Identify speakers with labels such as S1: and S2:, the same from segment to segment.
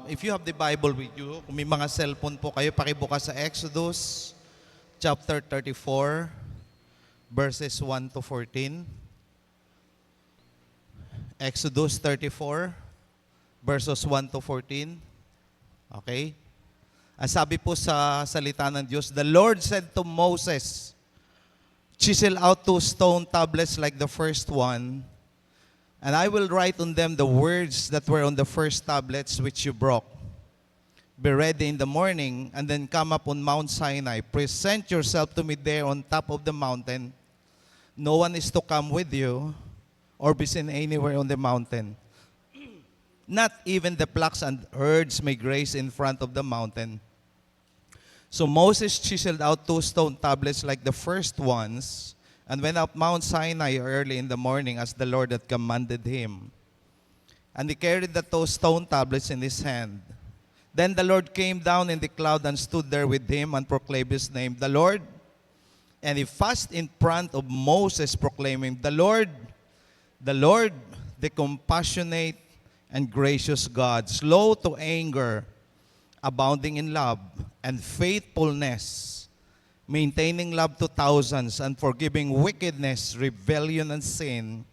S1: If you have the Bible with you, kung may mga cellphone po kayo, pakibukas sa Exodus chapter 34, verses 1 to 14. Exodus 34, verses 1 to 14. Okay? Ang sabi po sa salita ng Diyos, "The Lord said to Moses, chisel out 2 stone tablets like the first one, and I will write on them the words that were on the first tablets which you broke. Be ready in the morning, and then come up on Mount Sinai. Present yourself to me there on top of the mountain. No one is to come with you or be seen anywhere on the mountain. Not even the flocks and herds may graze in front of the mountain." So Moses chiseled out 2 stone tablets like the first ones, and went up Mount Sinai early in the morning as the Lord had commanded him. And he carried the 2 stone tablets in his hand. Then the Lord came down in the cloud and stood there with him and proclaimed his name, "The Lord." And he fasted in front of Moses, proclaiming, the Lord, the compassionate and gracious God, slow to anger, abounding in love and faithfulness, maintaining love to thousands, and forgiving wickedness, rebellion, and sin.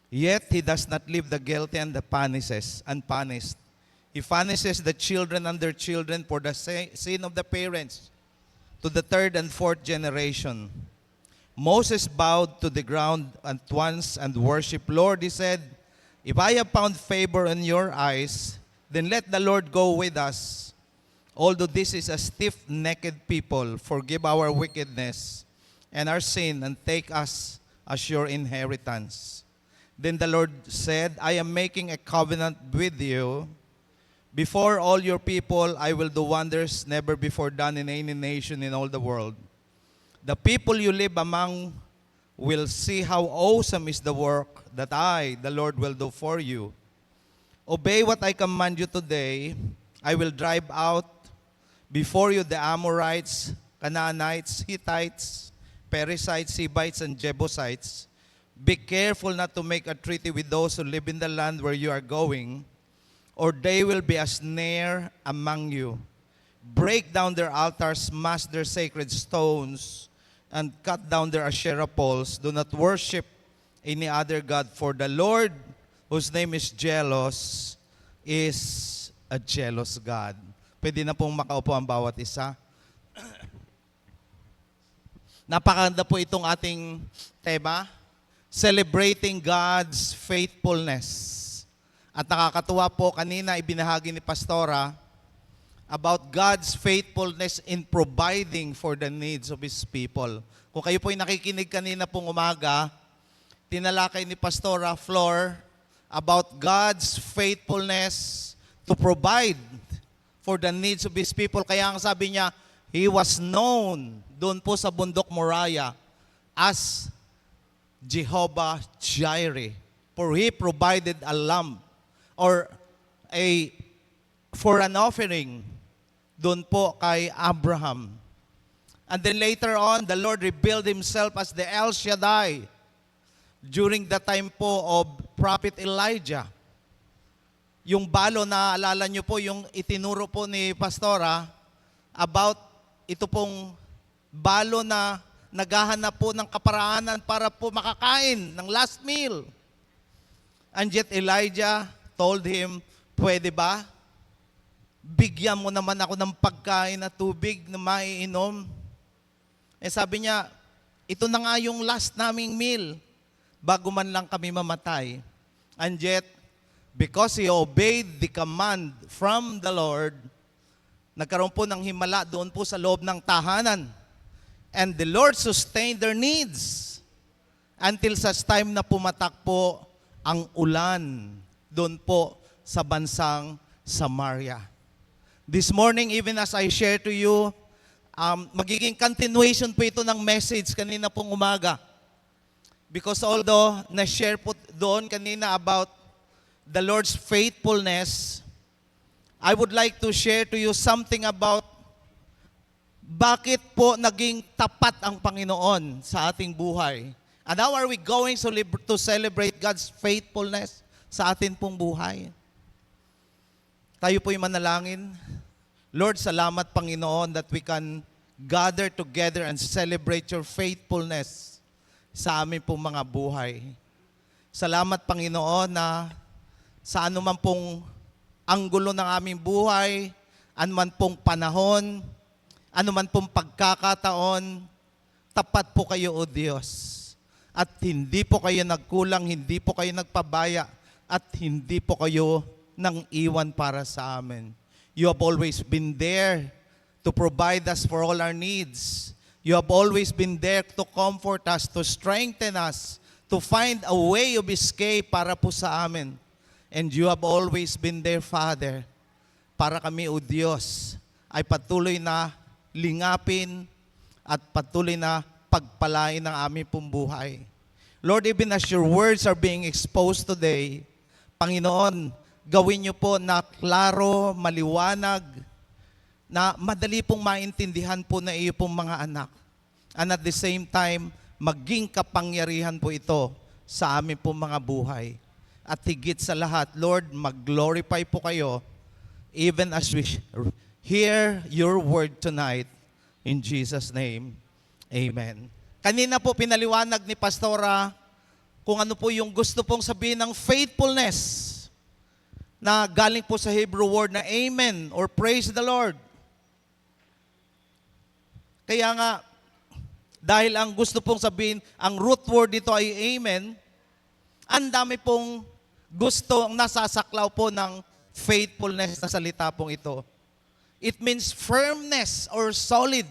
S1: Yet he does not leave the guilty and the unpunished. He punishes the children and their children for the sin of the parents to the 3rd and 4th generation. Moses bowed to the ground at once and worshiped. "Lord," he said, "if I have found favor in your eyes, then let the Lord go with us. Although this is a stiff-necked people, forgive our wickedness and our sin, and take us as your inheritance." Then the Lord said, "I am making a covenant with you. Before all your people, I will do wonders never before done in any nation in all the world. The people you live among will see how awesome is the work that I, the Lord, will do for you. Obey what I command you today. I will drive out before you the Amorites, Canaanites, Hittites, Perizzites, Hivites, and Jebusites. Be careful not to make a treaty with those who live in the land where you are going, or they will be a snare among you. Break down their altars, smash their sacred stones, and cut down their Asherah poles. Do not worship any other god, for the Lord, whose name is jealous, is a jealous God." Pwede na pong makaupo ang bawat isa. Napakaganda po itong ating tema, Celebrating God's Faithfulness. At nakakatuwa po, kanina ibinahagi ni Pastora about God's faithfulness in providing for the needs of His people. Kung kayo po'y nakikinig kanina pong umaga, tinalakay ni Pastora Flor about God's faithfulness to provide for the needs of His people. Kaya ang sabi niya, He was known doon po sa bundok Moriah as Jehovah Jireh, for He provided a lamb or for an offering doon po kay Abraham. And then later on, the Lord revealed Himself as the El Shaddai during the time po of Prophet Elijah. Yung balo, na alala nyo po, yung itinuro po ni Pastora about ito pong balo na naghahanap po ng kaparaanan para po makakain ng last meal. And yet Elijah told him, "Pwede ba? Bigyan mo naman ako ng pagkain na tubig na maiinom." Sabi niya, ito na nga yung last naming meal bago man lang kami mamatay. And yet, because he obeyed the command from the Lord, nagkaroon po ng himala doon po sa loob ng tahanan. And the Lord sustained their needs until such time na pumatak po ang ulan doon po sa bansang Samaria. This morning, even as I share to you, magiging continuation po ito ng message kanina pong umaga. Because although na-share po doon kanina about the Lord's faithfulness, I would like to share to you something about bakit po naging tapat ang Panginoon sa ating buhay. And how are we going to celebrate God's faithfulness sa atin pong buhay? Tayo po'y manalangin. Lord, salamat Panginoon that we can gather together and celebrate your faithfulness sa amin pong mga buhay. Salamat Panginoon na sa anuman pong anggulo ng aming buhay, anuman pong panahon, anuman pong pagkakataon, tapat po kayo o Diyos. At hindi po kayo nagkulang, hindi po kayo nagpabaya, at hindi po kayo nang iwan para sa amin. You have always been there to provide us for all our needs. You have always been there to comfort us, to strengthen us, to find a way of escape para po sa amin. And you have always been there, Father, para kami, O Diyos, ay patuloy na lingapin at patuloy na pagpalain ng aming pong buhay. Lord, even as your words are being exposed today, Panginoon, gawin niyo po na klaro, maliwanag, na madali pong maintindihan po na iyo pong mga anak. And at the same time, maging kapangyarihan po ito sa amin pong mga buhay. At higit sa lahat, Lord, mag-glorify po kayo even as we hear your word tonight. In Jesus' name, amen. Kanina po pinaliwanag ni Pastora kung ano po yung gusto pong sabihin ng faithfulness na galing po sa Hebrew word na amen or praise the Lord. Kaya nga, dahil ang gusto pong sabihin, ang root word dito ay amen, ang dami pong gusto ang nasasaklaw po ng faithfulness na salita pong ito. It means firmness or solid.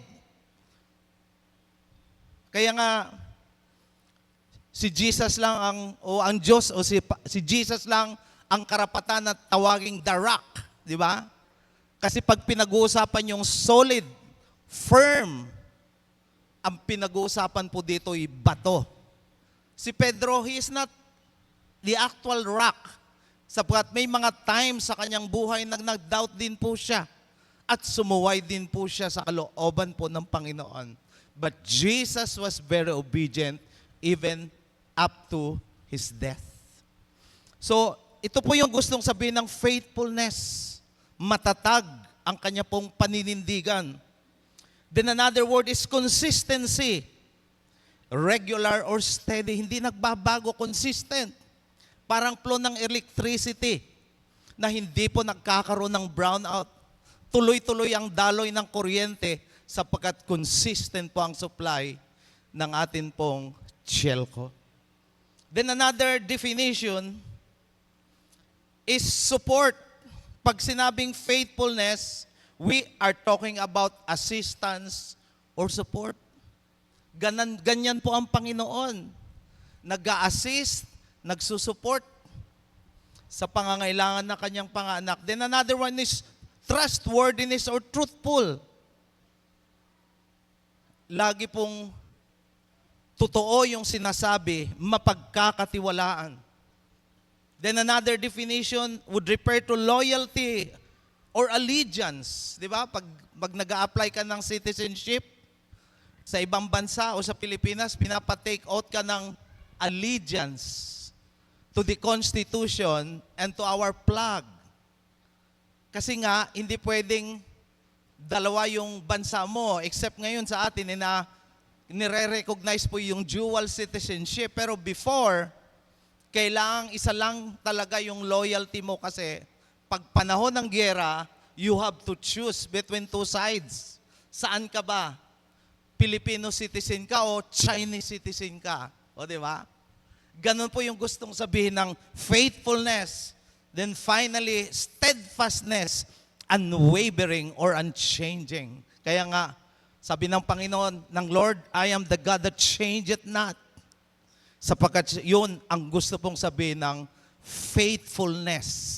S1: Kaya nga, si Jesus lang ang Diyos o si Jesus lang ang karapatan na tawaging the rock, di ba? Kasi pag pinag-uusapan yung solid, firm, ang pinag-uusapan po dito ay bato. Si Pedro, he is not the actual rock, sapagkat may mga times sa kanyang buhay na nag-doubt din po siya at sumuway din po siya sa kalooban po ng Panginoon. But Jesus was very obedient even up to his death. So, ito po yung gustong sabihin ng faithfulness. Matatag ang kanya pong paninindigan. Then another word is consistency. Regular or steady. Hindi nagbabago, consistent. Parang flow ng electricity na hindi po nagkakaroon ng brownout. Tuloy-tuloy ang daloy ng kuryente sapagkat consistent po ang supply ng atin pong Chelco. Then another definition is support. Pag sinabing faithfulness, we are talking about assistance or support. Ganyan po ang Panginoon. Nag-a-assist, nagsusupport sa pangangailangan ng kanyang panganak. Then another one is trustworthiness or truthful. Lagi pong totoo yung sinasabi, mapagkakatiwalaan. Then another definition would refer to loyalty or allegiance. Di ba? Pag nag-a-apply ka ng citizenship sa ibang bansa o sa Pilipinas, pinapa-take out ka ng allegiance to the Constitution and to our flag. Kasi nga, hindi pwedeng dalawa yung bansa mo, except ngayon sa atin na nire-recognize po yung dual citizenship. Pero before, kailangang isa lang talaga yung loyalty mo kasi pag panahon ng giyera, you have to choose between two sides. Saan ka ba? Filipino citizen ka o Chinese citizen ka? O di ba? Ganun po yung gustong sabihin ng faithfulness. Then finally, steadfastness, unwavering or unchanging. Kaya nga, sabi ng Panginoon, ng Lord, I am the God that changeth not. Sapagkat yun ang gusto pong sabihin ng faithfulness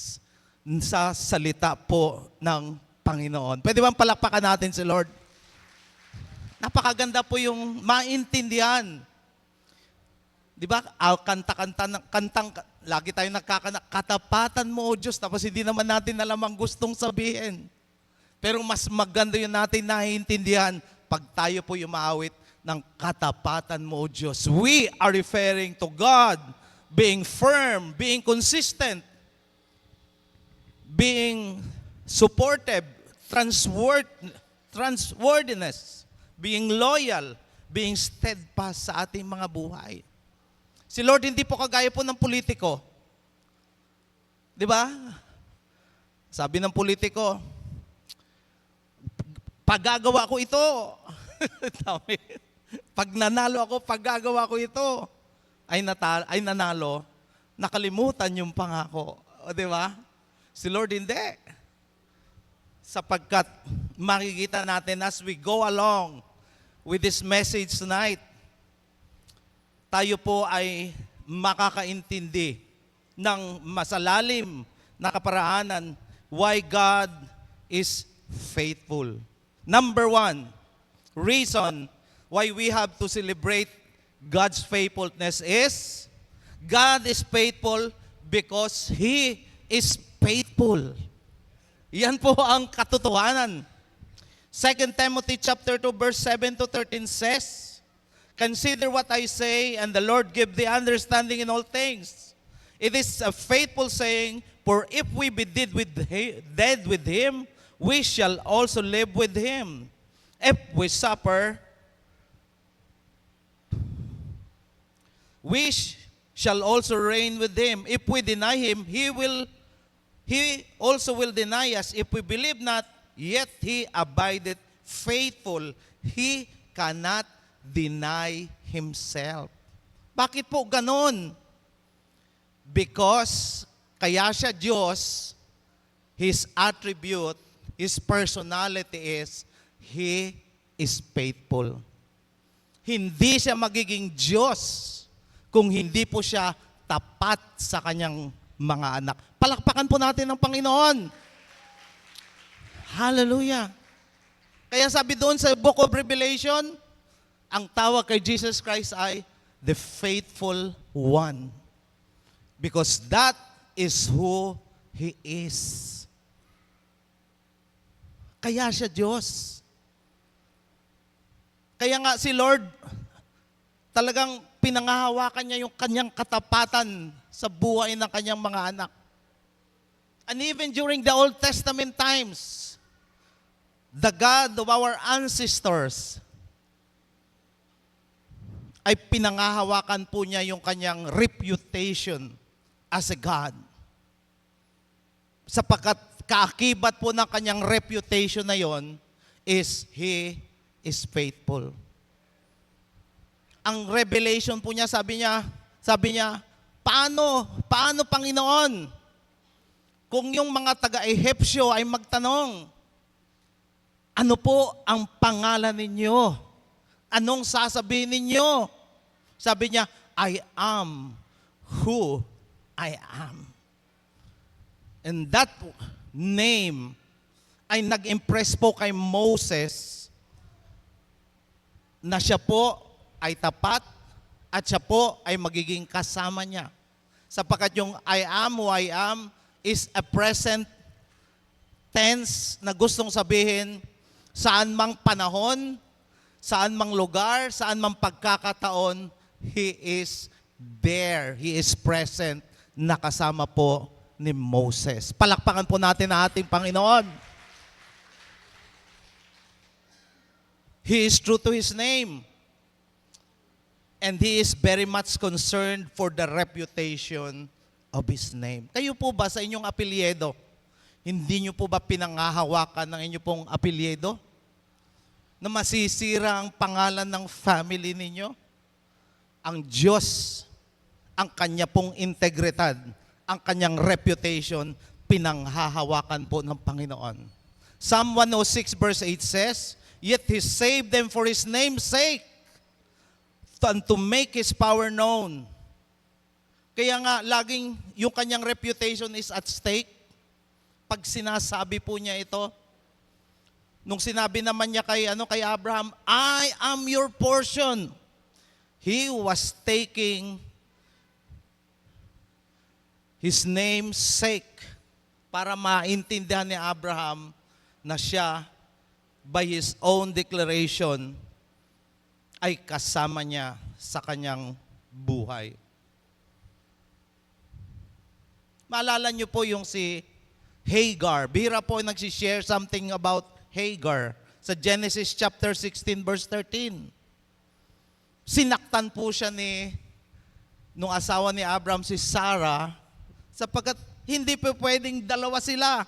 S1: sa salita po ng Panginoon. Pwede bang palakpakan natin si Lord? Napakaganda po yung maintindihan. Di ba? Lagi tayo nagkakanak, katapatan mo, O Diyos, tapos hindi naman natin alam ang gustong sabihin. Pero mas maganda yun natin naiintindihan pag tayo po yumaawit ng katapatan mo, O Diyos. We are referring to God being firm, being consistent, being supportive, trustworthiness, being loyal, being steadfast sa ating mga buhay. Si Lord hindi po kagaya po ng politiko. Di ba? Sabi ng politiko, paggagawa ko ito. Pag nanalo ako, paggagawa ko ito. Ay nanalo, nakalimutan yung pangako. O, di ba? Si Lord hindi. Sapagkat makikita natin as we go along with this message tonight, tayo po ay makakaintindi ng masalalim na kaparaanan why God is faithful. Number one, reason why we have to celebrate God's faithfulness is God is faithful because He is faithful. Yan po ang katotohanan. 2 Timothy chapter 2 verse 7 to 13 says, consider what I say, and the Lord give the understanding in all things. It is a faithful saying, for if we be dead with Him, we shall also live with Him. If we suffer, we shall also reign with Him. If we deny Him, He also will deny us. If we believe not, yet He abideth faithful. He cannot deny Himself. Bakit po ganon? Because kaya siya Diyos, His attribute, His personality is, He is faithful. Hindi siya magiging Diyos kung hindi po siya tapat sa kanyang mga anak. Palakpakan po natin ang Panginoon. Hallelujah. Kaya sabi doon sa Book of Revelation, ang tawag kay Jesus Christ ay the faithful one. Because that is who He is. Kaya siya Diyos. Kaya nga si Lord, talagang pinangahawakan niya yung kanyang katapatan sa buhay ng kanyang mga anak. And even during the Old Testament times, the God of our ancestors ay pinangahawakan po niya yung kanyang reputation as a God. Sapagkat kaakibat po ng kanyang reputation na yon is He is faithful. Ang revelation po niya, sabi niya, paano Panginoon? Kung yung mga taga-Ehipsyo ay magtanong, ano po ang pangalan ninyo? Anong sasabihin ninyo? Sabi niya, I am who I am. And that name ay nag-impress po kay Moses na siya po ay tapat at siya po ay magiging kasama niya. Sapagkat yung I am who I am is a present tense na gustong sabihin saan mang panahon, saan mang lugar, saan mang pagkakataon, He is there. He is present. Nakasama po ni Moses. Palakpakan po natin ang ating Panginoon. He is true to His name. And He is very much concerned for the reputation of His name. Kayo po ba sa inyong apelyido, hindi nyo po ba pinangahawakan ng inyong pong apelyido? Na masisira ang pangalan ng family ninyo? Ang Diyos, ang Kanya pong integridad, ang Kanyang reputation, pinanghahawakan po ng Panginoon. Psalm 106 verse 8 says, yet He saved them for His name's sake, and to make His power known. Kaya nga, laging yung Kanyang reputation is at stake. Pag sinasabi po niya ito, nung sinabi naman niya kay Abraham, I am your portion. He was taking His name's sake para maintindihan ni Abraham na siya, by his own declaration, ay kasama niya sa kanyang buhay. Maalala niyo po yung si Hagar. Bihira po nagsishare something about Hagar. Sa Genesis chapter 16 verse 13. Sinaktan po siya nung asawa ni Abraham, si Sarah, sapagkat hindi po pwedeng dalawa sila.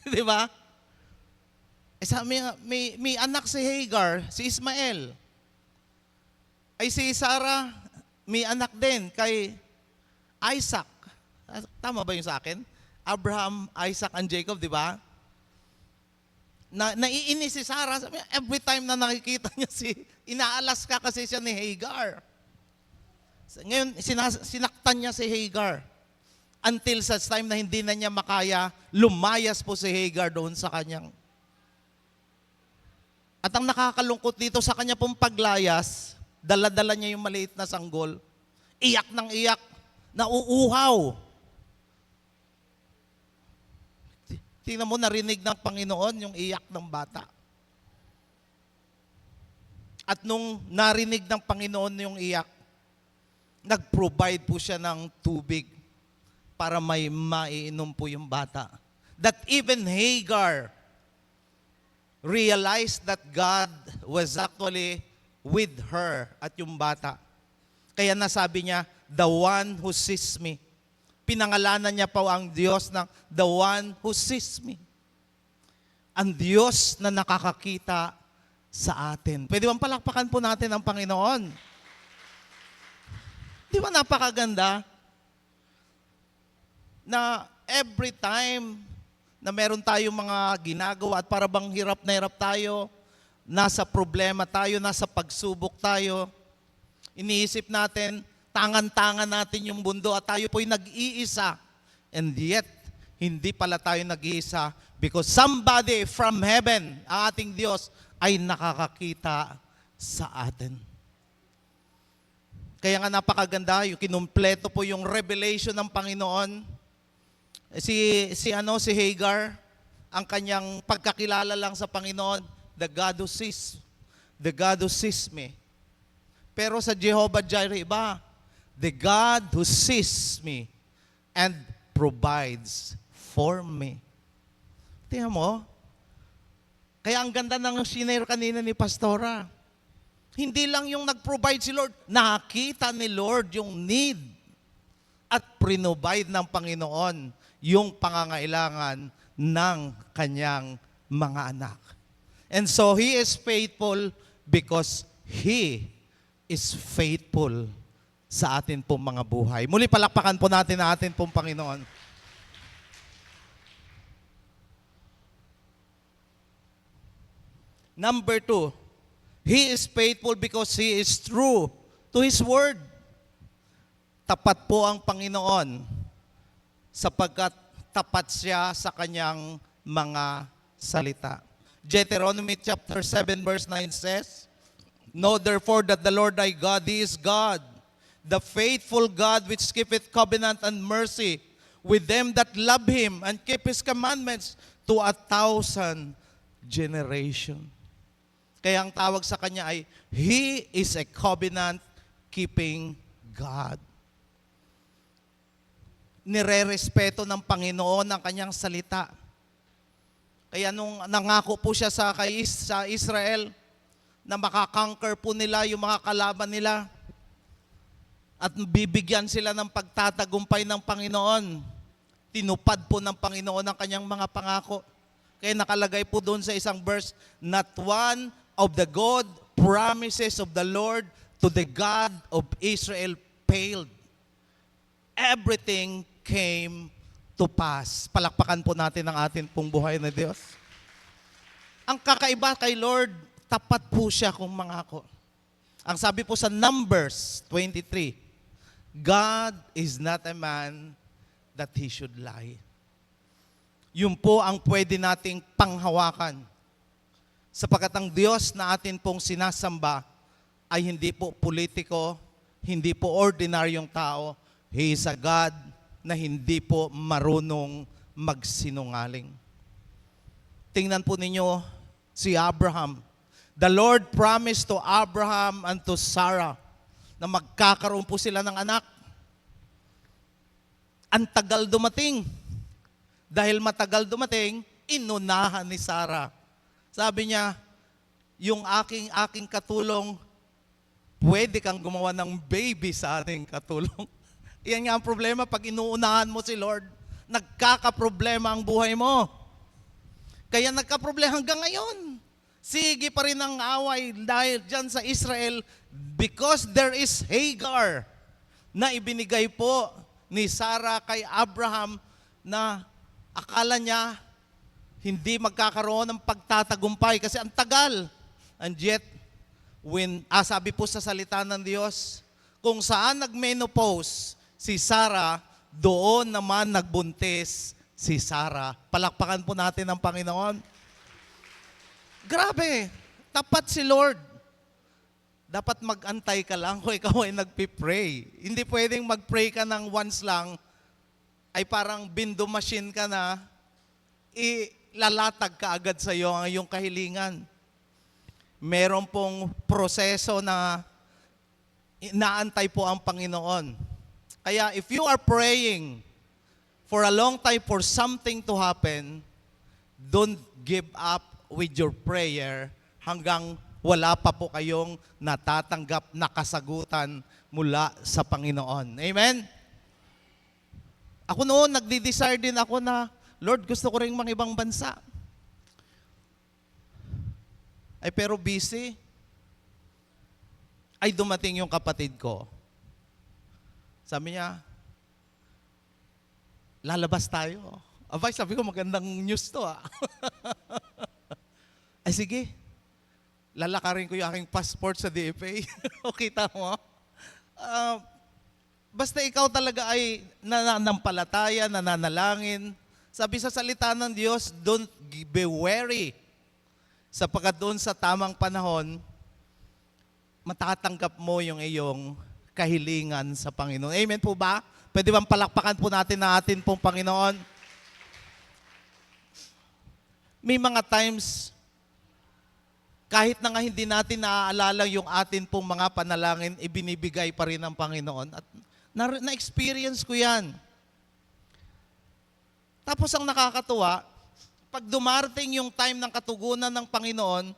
S1: Di ba? May anak si Hagar, si Ismael. Ay si Sarah, may anak din kay Isaac. Tama ba yung sa akin? Abraham, Isaac, and Jacob, di ba? Naiinis si Sarah. Every time na nakikita niya inaalas ka kasi siya ni Hagar. Ngayon, sinaktan niya si Hagar. Until such time na hindi na niya makaya, lumayas po si Hagar doon sa kanyang. At ang nakakalungkot dito sa kanya pong paglayas, dala-dala niya yung maliit na sanggol. Iyak ng iyak, nauuhaw. Tingnan mo, narinig ng Panginoon yung iyak ng bata. At nung narinig ng Panginoon yung iyak, nag-provide po siya ng tubig para may maiinom po yung bata. That even Hagar realized that God was actually with her at yung bata. Kaya nasabi niya, the one who sees me. Pinangalanan niya pa ang Diyos ng the one who sees me. Ang Diyos na nakakakita sa atin. Pwede bang palakpakan po natin ang Panginoon? Di ba napakaganda? Na every time na meron tayong mga ginagawa at para bang hirap na hirap tayo, nasa problema tayo, nasa pagsubok tayo, iniisip natin, tangan-tangan natin yung mundo at tayo po'y nag-iisa. And yet, hindi pala tayo nag-iisa because somebody from heaven, ang ating Diyos, ay nakakakita sa atin. Kaya nga napakaganda, yung kinumpleto po yung revelation ng Panginoon. Si Hagar, ang kanyang pagkakilala lang sa Panginoon, the God who sees me. Pero sa Jehovah Jireh, iba, the God who sees me and provides for me. Tingnan mo, kaya ang ganda ng shinare kanina ni Pastora. Hindi lang yung nag-provide si Lord, nakita ni Lord yung need at provide ng Panginoon yung pangangailangan ng kanyang mga anak. And so He is faithful because He is faithful sa atin pong mga buhay. Muli palakpakan po natin ang atin pong Panginoon. Number 2, He is faithful because He is true to His word. Tapat po ang Panginoon sapagkat tapat siya sa kanyang mga salita. Deuteronomy chapter 7 verse 9 says, Know therefore that the Lord thy God, He is God, the faithful God which keepeth covenant and mercy with them that love Him and keep His commandments to 1,000 generations. Kaya ang tawag sa Kanya ay, He is a covenant-keeping God. Nire-respeto ng Panginoon ang Kanyang salita. Kaya nung nangako po siya sa Israel, na makakonquer po nila yung mga kalaban nila, at bibigyan sila ng pagtatagumpay ng Panginoon. Tinupad po ng Panginoon ang Kanyang mga pangako. Kaya nakalagay po doon sa isang verse, Not one of the good promises of the Lord to the God of Israel failed. Everything came to pass. Palakpakan po natin ang atin pong buhay na Diyos. Ang kakaiba kay Lord, tapat po siya kung mangako. Ang sabi po sa Numbers 23, God is not a man that He should lie. Yun po ang pwede nating panghawakan. Sapagkat ang Diyos na atin pong sinasamba ay hindi po politiko, hindi po ordinaryong tao. He is a God na hindi po marunong magsinungaling. Tingnan po ninyo si Abraham. The Lord promised to Abraham and to Sarah na magkakaroon po sila ng anak. Ang tagal dumating. Dahil matagal dumating, inunahan ni Sarah. Sabi niya, yung aking katulong, pwede kang gumawa ng baby sa ating katulong. Yan nga ang problema pag inuunahan mo si Lord, nagkakaproblema ang buhay mo. Kaya nagkaproblema hanggang ngayon. Sige pa rin ang away dahil dyan sa Israel because there is Hagar na ibinigay po ni Sarah kay Abraham na akala niya hindi magkakaroon ng pagtatagumpay kasi ang tagal. And yet, sabi po sa salita ng Diyos, kung saan nag-menopause si Sarah, doon naman nagbuntis si Sarah. Palakpakan po natin ang Panginoon. Grabe, tapat si Lord. Dapat mag-antay ka lang kung ikaw ay nagpipray. Hindi pwedeng mag-pray ka ng once lang, ay parang bindu machine ka na, ilalatag ka agad sa iyo ang iyong kahilingan. Meron pong proseso na inaantay po ang Panginoon. Kaya if you are praying for a long time for something to happen, don't give up with your prayer hanggang wala pa po kayong natatanggap na kasagutan mula sa Panginoon. Amen? Ako noon, nagdi-desire din ako na, Lord, gusto ko rin mga ibang bansa. Ay pero busy. Ay dumating yung kapatid ko. Sabi niya, lalabas tayo. Abay, sabi ko, magandang news to ah. Ay sige, lalakarin ko yung aking passport sa DFA. O kita mo? Basta ikaw talaga ay nananampalataya, nananalangin. Sabi sa salita ng Diyos, don't be weary. Sapagkat doon sa tamang panahon, matatanggap mo yung iyong kahilingan sa Panginoon. Amen po ba? Pwede bang palakpakan po natin na atin pong Panginoon? May mga times, kahit na nga hindi natin naaalala yung atin pong mga panalangin, ibinibigay pa rin ng Panginoon. At na-experience ko yan. Tapos ang nakakatuwa, pag dumarating yung time ng katugunan ng Panginoon,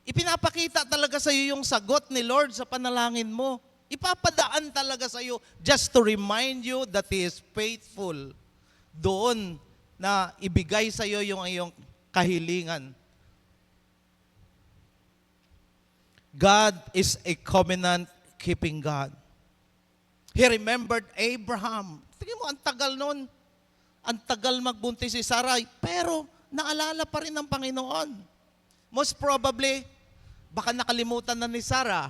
S1: ipinapakita talaga sa iyo yung sagot ni Lord sa panalangin mo. Ipapadaan talaga sa iyo just to remind you that He is faithful. Doon na ibigay sa iyo yung iyong kahilingan. God is a covenant-keeping God. He remembered Abraham. Tingnan mo, ang tagal nun. Ang tagal magbuntis si Sarai, pero naalala pa rin ng Panginoon. Most probably, baka nakalimutan na ni Sarah.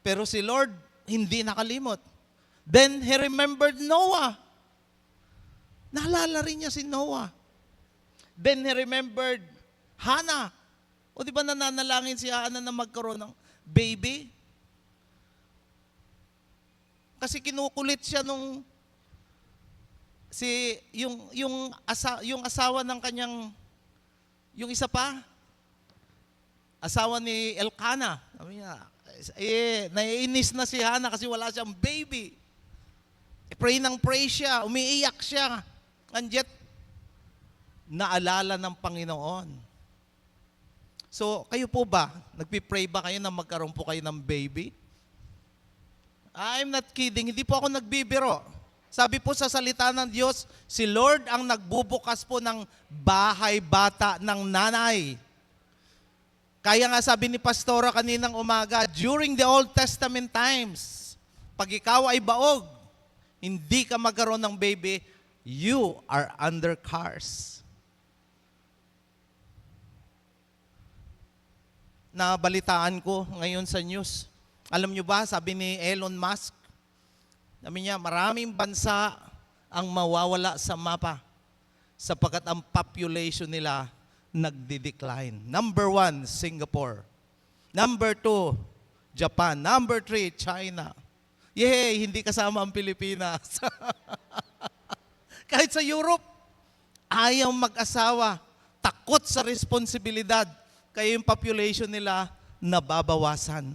S1: Pero si Lord, hindi nakalimot. Then, He remembered Noah. Naalala rin niya si Noah. Then, He remembered Hannah. O di ba nananalangin si Hannah na magkaroon ng baby? Kasi kinukulit siya nung yung asawa ng kanyang, yung isa pa, asawa ni Elkanah. Sabi niya, naiinis na si Hannah kasi wala siyang baby. Pray ng pray siya, umiiyak siya. And yet, naalala ng Panginoon. So, kayo po ba, nagpipray ba kayo na magkaroon po kayo ng baby? I'm not kidding, hindi po ako nagbibiro. Sabi po sa salita ng Diyos, si Lord ang nagbubukas po ng bahay bata ng nanay. Kaya nga sabi ni Pastora kaninang umaga, during the Old Testament times, pag ikaw ay baog, hindi ka magkaroon ng baby, you are under curse. Nabalitaan ko ngayon sa news. Alam nyo ba, sabi ni Elon Musk, sabi niya, maraming bansa ang mawawala sa mapa sapagkat ang population nila nagdi-decline. Number 1, Singapore. Number 2, Japan. Number 3, China. Yay, hindi kasama ang Pilipinas. Kahit sa Europe, ayaw mag-asawa, takot sa responsibilidad, kaya yung population nila nababawasan.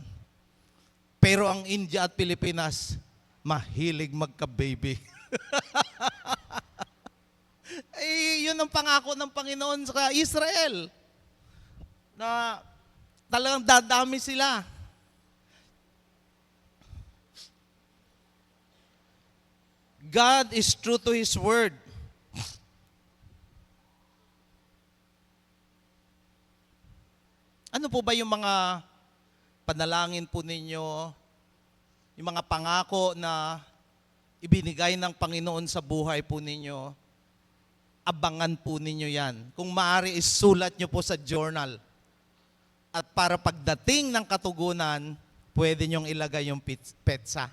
S1: Pero ang India at Pilipinas, mahilig magka-baby. Kasi yun ang pangako ng Panginoon sa Israel. Na talagang dadami sila. God is true to His word. Ano po ba yung mga panalangin po ninyo, yung mga pangako na ibinigay ng Panginoon sa buhay po ninyo? Abangan po ninyo yan. Kung maaari, isulat nyo po sa journal. At para pagdating ng katugunan, pwede nyong ilagay yung petsa.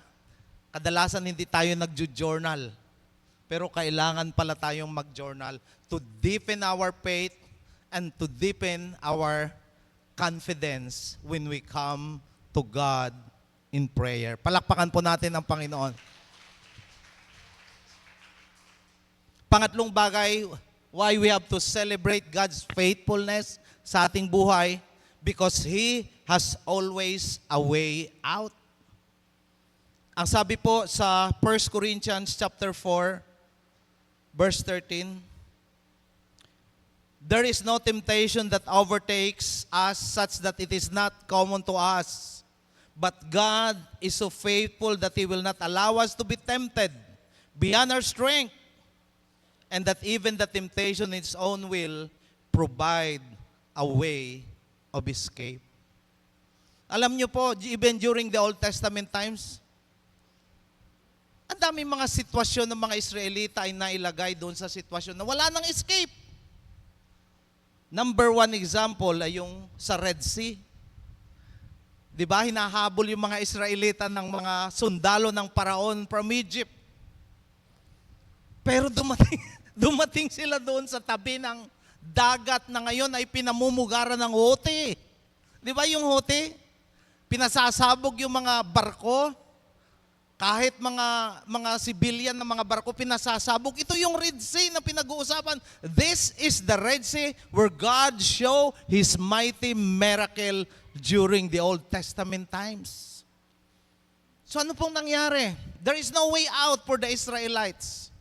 S1: Kadalasan hindi tayo nagjo-journal. Pero kailangan pala tayong mag-journal to deepen our faith and to deepen our confidence when we come to God in prayer. Palakpakan po natin ang Panginoon. Pangatlong bagay, why we have to celebrate God's faithfulness sa ating buhay, because He has always a way out. Ang sabi po sa 1 Corinthians chapter 4, verse 13, there is no temptation that overtakes us such that it is not common to us. But God is so faithful that He will not allow us to be tempted beyond our strength, and that even the temptation in His own will provide a way of escape. Alam niyo po, even during the Old Testament times, ang daming mga sitwasyon ng mga Israelita ay nailagay doon sa sitwasyon na wala nang escape. Number one example ay yung sa Red Sea. Di ba, hinahabol yung mga Israelita ng mga sundalo ng Paraon from Egypt. Pero dumating sila doon sa tabi ng dagat na ngayon ay pinamumugaran ng Houthi. Di ba yung Houthi? Pinasasabog yung mga barko. Kahit mga civilian na mga barko pinasasabog. Ito yung Red Sea na pinag-uusapan. This is the Red Sea where God showed His mighty miracle during the Old Testament times. So ano pong nangyari? There is no way out for the Israelites.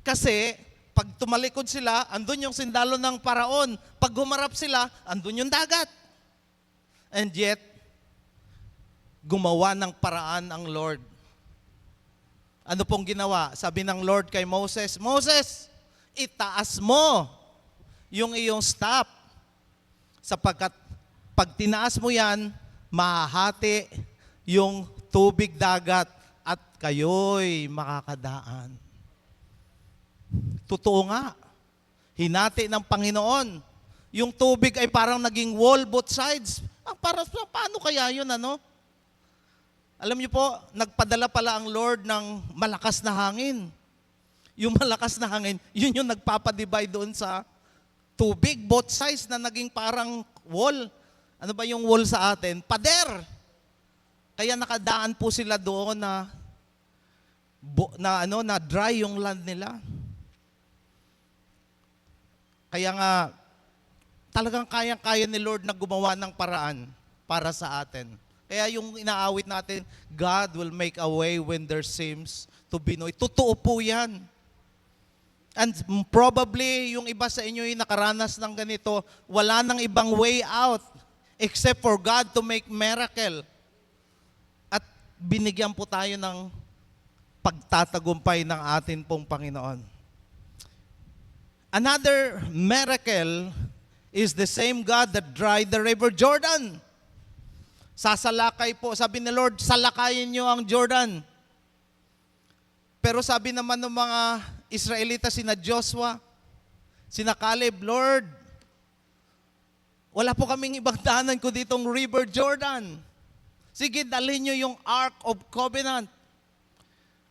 S1: Kasi pag tumalikod sila, andun yung sindalo ng Paraon. Pag humarap sila, andun yung dagat. And yet, gumawa ng paraan ang Lord. Ano pong ginawa? Sabi ng Lord kay Moses, Moses, itaas mo yung iyong staff. Sapagkat pag tinaas mo yan, mahahati yung tubig dagat at kayo'y makakadaan. Totoo nga. Hinati ng Panginoon. Yung tubig ay parang naging wall both sides. Paano kaya yun, ano? Alam niyo po, nagpadala pala ang Lord ng malakas na hangin. Yung malakas na hangin, yun yung nagpapadivide doon sa tubig, both sides na naging parang wall. Ano ba yung wall sa atin? Pader. Kaya nakadaan po sila doon na dry yung land nila. Kaya nga, talagang kayang-kaya ni Lord na gumawa ng paraan para sa atin. Kaya yung inaawit natin, God will make a way when there seems to be no way. Totoo po yan. And probably, yung iba sa inyo yung nakaranas ng ganito, wala nang ibang way out except for God to make miracle. At binigyan po tayo ng pagtatagumpay ng atin pong Panginoon. Another miracle is the same God that dried the river Jordan. Sasalakay po, sabi ni Lord, salakayin niyo ang Jordan. Pero sabi naman ng mga Israelita, sina Joshua, sina Caleb, Lord, wala po kaming ibang daanan ko ditong river Jordan. Sige, dalhin niyo yung Ark of Covenant.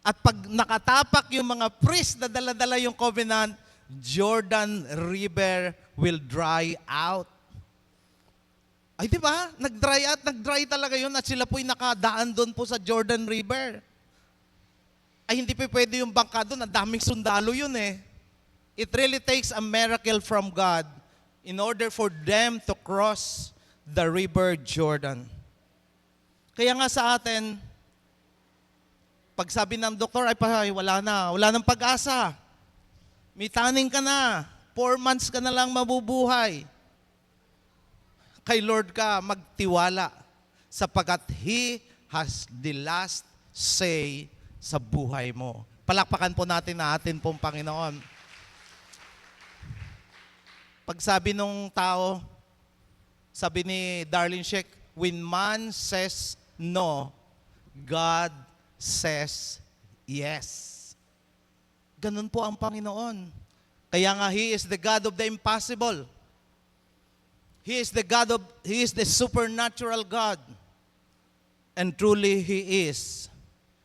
S1: At pag nakatapak yung mga priest na dala-dala yung covenant, Jordan River will dry out. Ay, di ba? Nag-dry talaga yun at sila po'y nakadaan doon po sa Jordan River. Ay, hindi pa pwede yung bangka doon. Ang daming sundalo yun eh. It really takes a miracle from God in order for them to cross the river Jordan. Kaya nga sa atin, pag sabi ng doktor, ay wala nang pag-asa. May taning ka na. 4 months ka na lang mabubuhay. Kay Lord ka magtiwala sapagkat He has the last say sa buhay mo. Palakpakan po natin na atin pong Panginoon. Pag sabi nung tao, sabi ni Darlene Sheik, when man says no, God says yes. Ganun po ang Panginoon. Kaya nga, He is the God of the impossible. He is the supernatural God. And truly, He is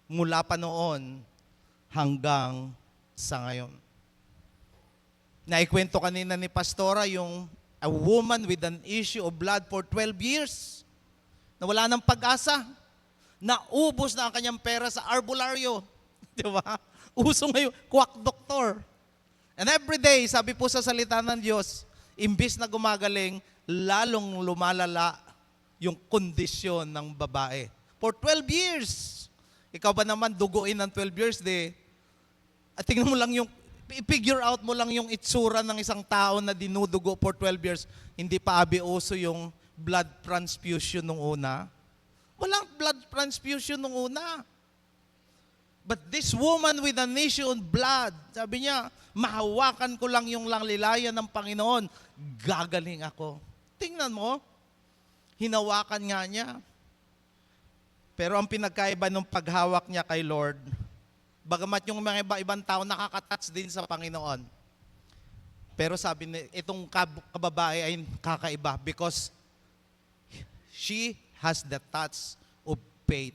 S1: mula pa noon hanggang sa ngayon. Naikwento kanina ni Pastora yung a woman with an issue of blood for 12 years na wala ng pag-asa. Naubos na ang kanyang pera sa albularyo. Di ba? Uso ngayon, quack doctor. And every day, sabi po sa salita ng Diyos, imbis na gumagaling, lalong lumalala yung kondisyon ng babae. For 12 years. Ikaw ba naman duguin ng 12 years, at tingnan mo lang yung, i-figure out mo lang yung itsura ng isang tao na dinudugo for 12 years. Hindi pa abioso yung blood transfusion nung una. Walang blood transfusion nung una. But this woman with an issue of blood, sabi niya, mahawakan ko lang yung langlilayan ng Panginoon, gagaling ako. Tingnan mo, hinawakan nga niya. Pero ang pinagkaiba ng paghawak niya kay Lord, bagamat yung mga ibang tao nakakatouch din sa Panginoon. Pero sabi ni itong kababae ay kakaiba because she has the touch of faith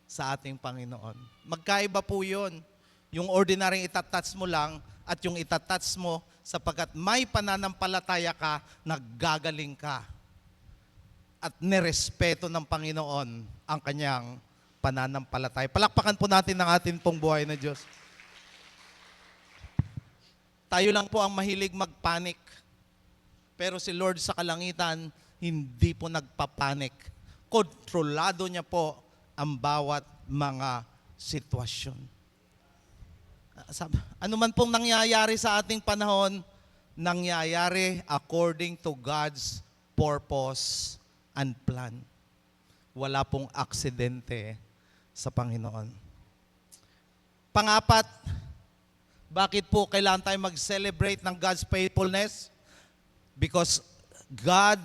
S1: sa ating Panginoon. Magkaiba po yun. Yung ordinary itatouch mo lang at yung itatouch mo sapagkat may pananampalataya ka, naggagaling ka. At nirespeto ng Panginoon ang kanyang pananampalataya. Palakpakan po natin ang atin pong buhay na Diyos. Tayo lang po ang mahilig magpanik. Pero si Lord sa kalangitan, hindi po nagpapanik. Kontrolado niya po ang bawat mga sitwasyon. Ano man pong nangyayari sa ating panahon, nangyayari according to God's purpose and plan. Wala pong aksidente sa Panginoon. Pangapat, bakit po kailangan tayo mag-celebrate ng God's faithfulness? Because God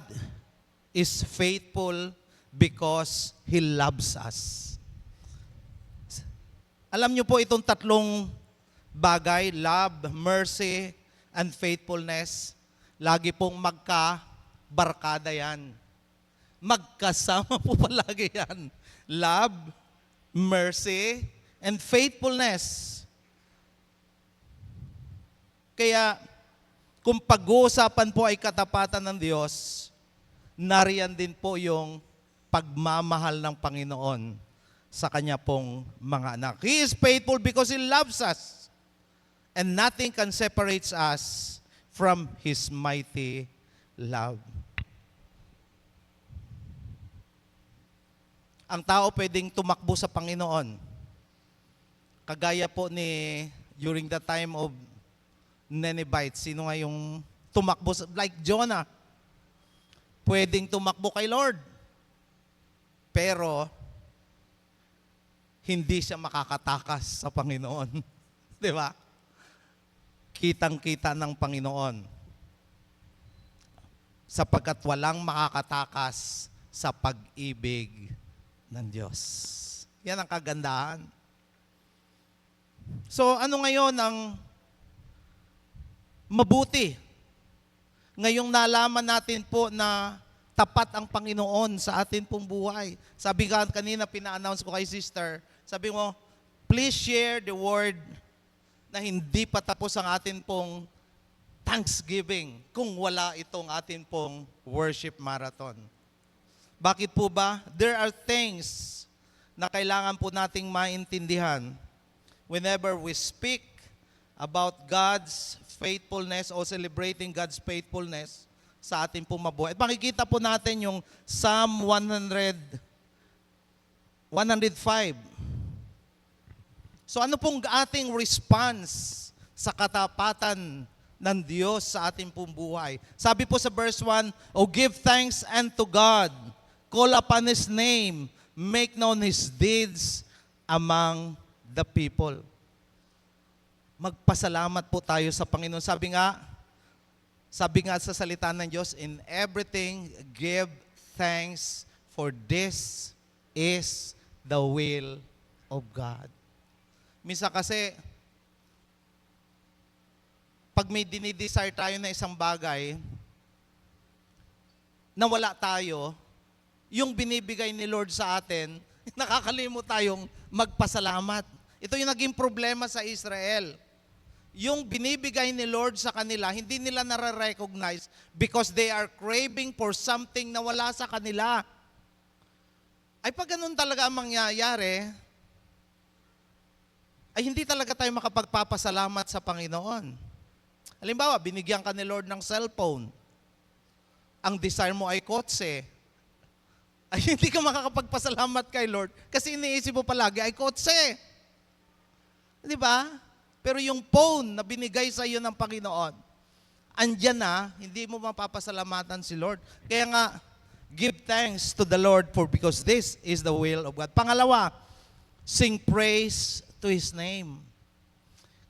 S1: is faithful because He loves us. Alam niyo po itong tatlong bagay, love, mercy, and faithfulness, lagi pong magkabarkada yan. Magkasama po palagi yan. Love, mercy, and faithfulness. Kaya, kung pag-uusapan po ay katapatan ng Diyos, nariyan din po yung pagmamahal ng Panginoon sa Kanya pong mga anak. He is faithful because He loves us. And nothing can separate us from His mighty love. Ang tao pwedeng tumakbo sa Panginoon. Kagaya po ni, during the time of Ninevites, sino nga yung tumakbo, like Jonah, pwedeng tumakbo kay Lord. Pero, hindi siya makakatakas sa Panginoon. Di ba? Kitang-kita ng Panginoon. Sapagkat walang makakatakas sa pag-ibig ng Diyos. Yan ang kagandahan. So, ano ngayon ang mabuti? Ngayong nalaman natin po na tapat ang Panginoon sa atin pong buhay. Sabi ka kanina, pina-announce ko kay sister, sabi mo, please share the word na hindi pa tapos ang atin pong Thanksgiving kung wala itong atin pong worship marathon. Bakit po ba? There are things na kailangan po nating maintindihan whenever we speak about God's faithfulness o celebrating God's faithfulness sa ating pong mabuhay. At makikita po natin yung Psalm 105. So ano pong ating response sa katapatan ng Diyos sa ating pong buhay. Sabi po sa verse 1, "O give thanks unto God, call upon His name, make known His deeds among the people." Magpasalamat po tayo sa Panginoon. Sabi nga sa salita ng Diyos, "In everything give thanks, for this is the will of God." Minsan kasi, pag may dinidesire tayo na isang bagay, na wala tayo, yung binibigay ni Lord sa atin, nakakalimot tayong magpasalamat. Ito yung naging problema sa Israel. Yung binibigay ni Lord sa kanila, hindi nila nare-recognize because they are craving for something na wala sa kanila. Ay pag ganun talaga ang mangyayari, ay hindi talaga tayo makapagpapasalamat sa Panginoon. Halimbawa, binigyan ka ni Lord ng cellphone. Ang desire mo ay kotse. Ay hindi ka makakapagpasalamat kay Lord kasi iniisip mo palagi ay kotse. Di ba? Pero yung phone na binigay sa iyo ng Panginoon, andyan na, hindi mo mapapasalamatan si Lord. Kaya nga, give thanks to the Lord because this is the will of God. Pangalawa, sing praise to His name.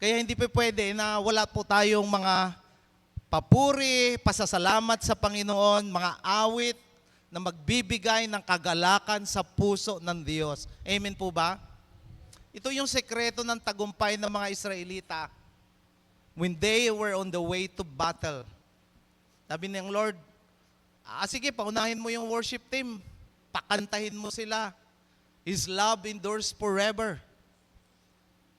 S1: Kaya hindi pa pwede na wala po tayong mga papuri, pasasalamat sa Panginoon, mga awit na magbibigay ng kagalakan sa puso ng Diyos. Amen po ba? Ito yung sekreto ng tagumpay ng mga Israelita when they were on the way to battle. Sabi ng Lord, sige, paunahin mo yung worship team. Pakantahin mo sila. His love endures forever.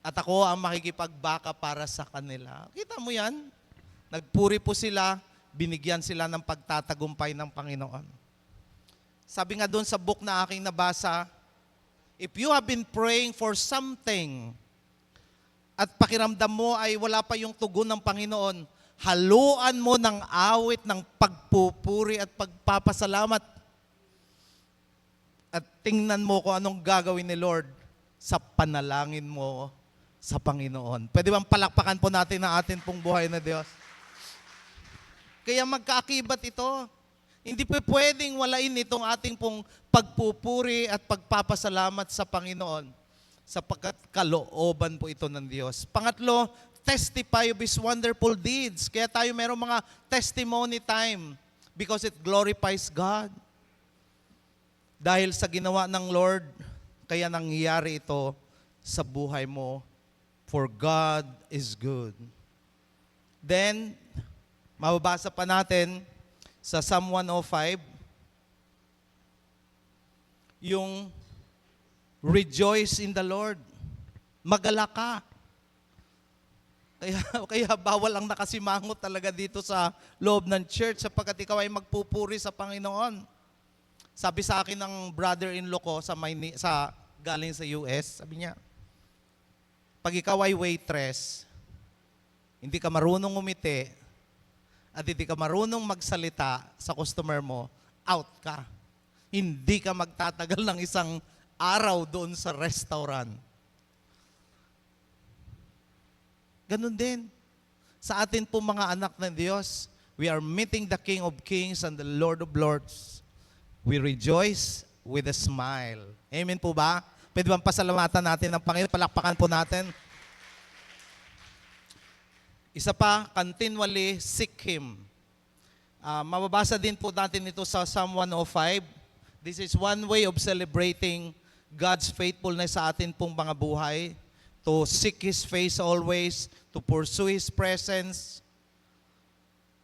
S1: At ako ang makikipagbaka para sa kanila. Kita mo yan? Nagpuri po sila, binigyan sila ng pagtatagumpay ng Panginoon. Sabi nga doon sa book na aking nabasa, if you have been praying for something at pakiramdam mo ay wala pa yung tugon ng Panginoon, haluan mo ng awit ng pagpupuri at pagpapasalamat. At tingnan mo kung anong gagawin ni Lord sa panalangin mo sa Panginoon. Pwede bang palakpakan po natin ang atin pong buhay na Diyos? Kaya magkaakibat ito. Hindi po pwedeng walain itong ating pong pagpupuri at pagpapasalamat sa Panginoon sapagkat kalooban po ito ng Diyos. Pangatlo, testify of His wonderful deeds. Kaya tayo merong mga testimony time because it glorifies God. Dahil sa ginawa ng Lord, kaya nangyayari ito sa buhay mo. For God is good. Then, mababasa pa natin sa Psalm 105, yung rejoice in the Lord. Magalak ka. Kaya bawal ang nakasimangot talaga dito sa loob ng church sapagkat ikaw ay magpupuri sa Panginoon. Sabi sa akin ng brother-in-law ko sa galing sa US, sabi niya, pag ikaw ay waitress, hindi ka marunong umiti, at hindi ka marunong magsalita sa customer mo, out ka. Hindi ka magtatagal ng isang araw doon sa restaurant. Ganun din. Sa atin po mga anak ng Diyos, we are meeting the King of Kings and the Lord of Lords. We rejoice with a smile. Amen po ba? Pwede bang pasalamatan natin ang Panginoon? Palakpakan po natin. Isa pa, continually seek Him. Mababasa din po natin ito sa Psalm 105. This is one way of celebrating God's faithfulness sa atin pong mga buhay. To seek His face always, to pursue His presence.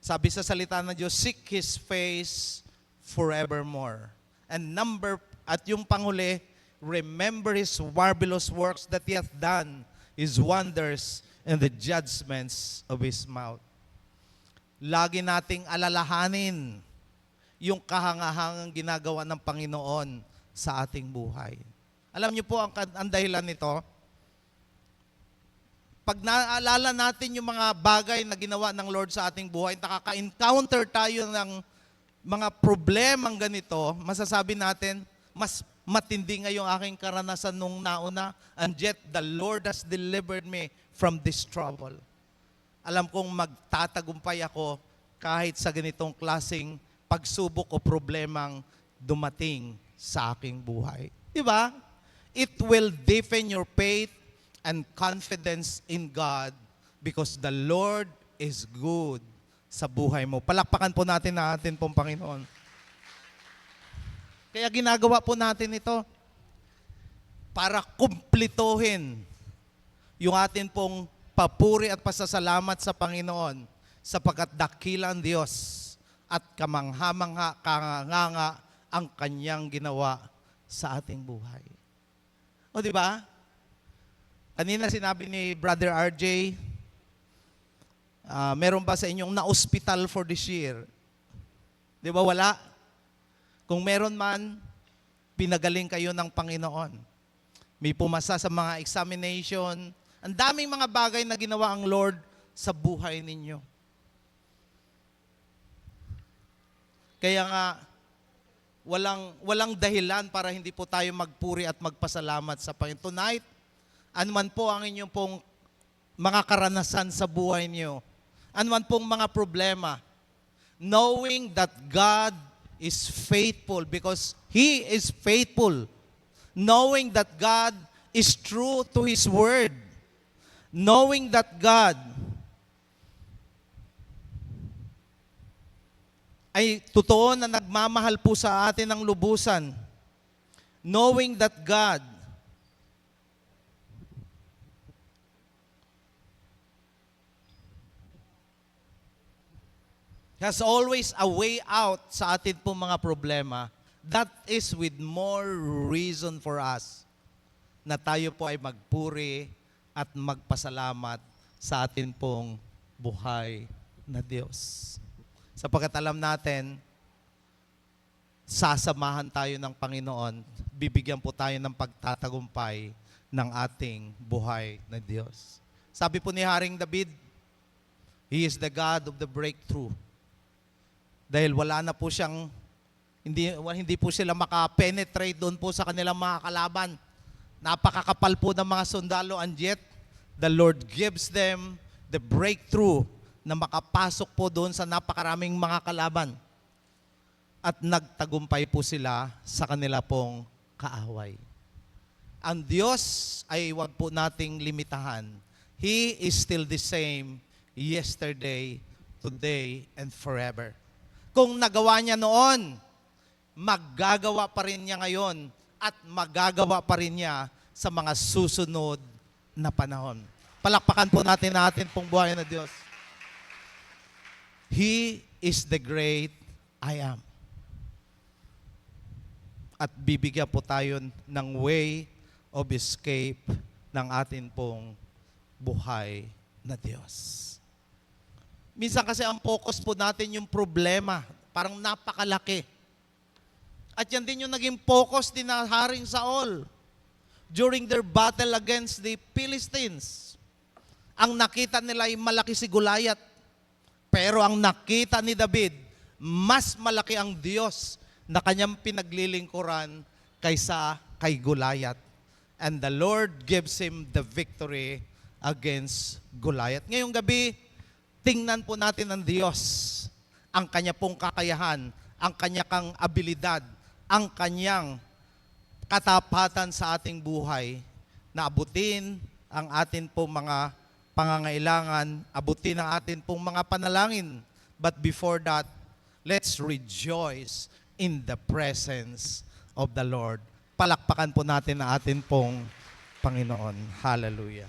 S1: Sabi sa salita ng Diyos, seek His face forevermore. And at yung panghuli, remember His marvelous works that He hath done, His wonders, and the judgments of His mouth. Lagi nating alalahanin yung kahangahangang ginagawa ng Panginoon sa ating buhay. Alam niyo po ang dahilan nito? Pag naalala natin yung mga bagay na ginawa ng Lord sa ating buhay, nakaka-encounter tayo ng mga problemang ganito, masasabi natin, mas matindi nga yung aking karanasan nung nauna, and yet the Lord has delivered me from this trouble. Alam kong magtatagumpay ako kahit sa ganitong klaseng pagsubok o problemang dumating sa aking buhay. Di ba? It will deepen your faith and confidence in God because the Lord is good sa buhay mo. Palakpakan po natin na atin pong Panginoon. Kaya ginagawa po natin ito para kumplituhin yung atin pong papuri at pasasalamat sa Panginoon sapagkat dakila ang Diyos at kamangha-mangha, kanganga ang kanyang ginawa sa ating buhay. O di ba? Kanina sinabi ni Brother RJ, meron ba sa inyong na-hospital for this year? Di ba wala? Kung meron man, pinagaling kayo ng Panginoon. May pumasa sa mga examination. Ang daming mga bagay na ginawa ang Lord sa buhay ninyo. Kaya nga, walang dahilan para hindi po tayo magpuri at magpasalamat sa Panginoon. Tonight, anuman po ang inyong pong mga karanasan sa buhay niyo, anuman pong mga problema, knowing that God is faithful because He is faithful, knowing that God is true to His word, knowing that God ay totoo na nagmamahal po sa atin ng lubusan, knowing that God has always a way out sa atin pong mga problema, that is with more reason for us na tayo po ay magpuri at magpasalamat sa atin pong buhay na Diyos. Sapagkat alam natin, sasamahan tayo ng Panginoon, bibigyan po tayo ng pagtatagumpay ng ating buhay na Diyos. Sabi po ni Haring David, He is the God of the breakthrough. Dahil wala na po siyang, hindi po sila makapenetrate doon po sa kanilang mga kalaban. Napakakapal po ng mga sundalo, and yet, the Lord gives them the breakthrough na makapasok po doon sa napakaraming mga kalaban. At nagtagumpay po sila sa kanila pong kaaway. Ang Diyos ay huwag po nating limitahan. He is still the same yesterday, today, and forever. Kung nagawa niya noon, maggagawa pa rin niya ngayon at magagawa pa rin niya sa mga susunod na panahon. Palakpakan po natin pong buhay na Diyos. He is the great I am. At bibigyan po tayo ng way of escape ng atin pong buhay na Diyos. Minsan kasi ang focus po natin yung problema, parang napakalaki. At yan din yung naging focus din na Haring Saul during their battle against the Philistines. Ang nakita nila ay malaki si Goliath. Pero ang nakita ni David, mas malaki ang Diyos na kanyang pinaglilingkuran kaysa kay Goliath. And the Lord gives him the victory against Goliath. Ngayong gabi, tingnan po natin ang Diyos, ang kanya pong kakayahan, ang kanyang abilidad, ang kanyang katapatan sa ating buhay na abutin ang atin pong mga pangangailangan, abutin ang atin pong mga panalangin. But before that, let's rejoice in the presence of the Lord. Palakpakan po natin ang atin pong Panginoon. Hallelujah.